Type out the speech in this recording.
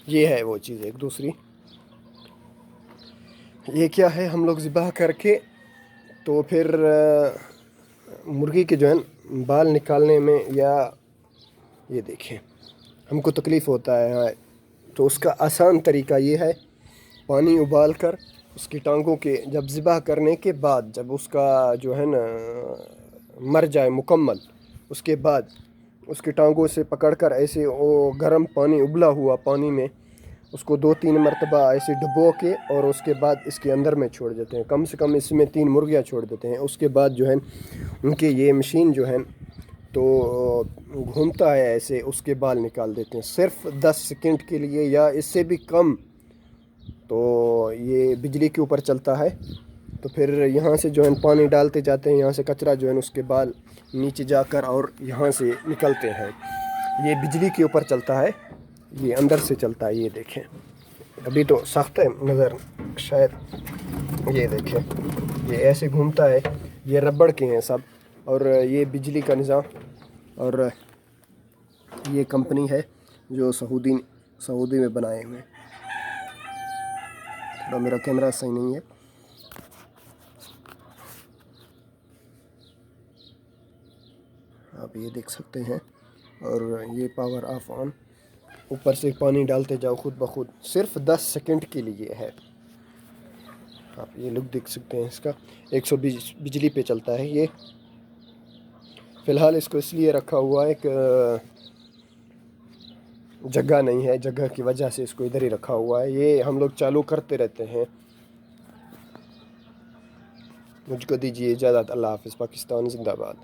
یہ ہے وہ چیز ایک دوسری. یہ کیا ہے، ہم لوگ ذبح کر کے تو پھر مرغی کے جو ہے بال نکالنے میں، یا یہ دیکھیں ہم کو تکلیف ہوتا ہے، تو اس کا آسان طریقہ یہ ہے، پانی ابال کر اس کی ٹانگوں کے جب ذبح کرنے کے بعد، جب اس کا جو ہے نا مر جائے مکمل، اس کے بعد اس کی ٹانگوں سے پکڑ کر ایسے وہ گرم پانی، ابلا ہوا پانی میں اس کو 2-3 مرتبہ ایسے ڈبو کے، اور اس کے بعد اس کے اندر میں چھوڑ دیتے ہیں. کم سے کم اس میں 3 مرغیاں چھوڑ دیتے ہیں. اس کے بعد جو ہے ان کے یہ مشین جو ہے تو گھومتا ہے ایسے، اس کے بال نکال دیتے ہیں صرف 10 سیکنڈ کے لیے یا اس سے بھی کم. تو یہ بجلی کے اوپر چلتا ہے. تو پھر یہاں سے جو ہے پانی ڈالتے جاتے ہیں، یہاں سے کچرا جو ہے اس کے بال نیچے جا کر اور یہاں سے نکلتے ہیں. یہ بجلی کے اوپر چلتا ہے، یہ اندر سے چلتا ہے. یہ دیکھیں ابھی تو سخت ہے نظر شاید. یہ دیکھیں یہ ایسے گھومتا ہے. یہ ربڑ کے ہیں سب، اور یہ بجلی کا نظام. اور یہ کمپنی ہے جو سعودی میں بنائے ہوئے. تھوڑا میرا کیمرہ صحیح نہیں ہے. آپ یہ دیکھ سکتے ہیں. اور یہ پاور آف آن، اوپر سے پانی ڈالتے جاؤ خود بخود، صرف 10 سیکنڈ کے لیے ہے. آپ یہ لک دیکھ سکتے ہیں اس کا. 120 بجلی پہ چلتا ہے یہ. فی الحال اس کو اس لیے رکھا ہوا ہے کہ جگہ نہیں ہے، جگہ کی وجہ سے اس کو ادھر ہی رکھا ہوا ہے. یہ ہم لوگ چالو کرتے رہتے ہیں. مجھ کو دیجیے اجازت. اللہ حافظ. پاکستان زندہ باد.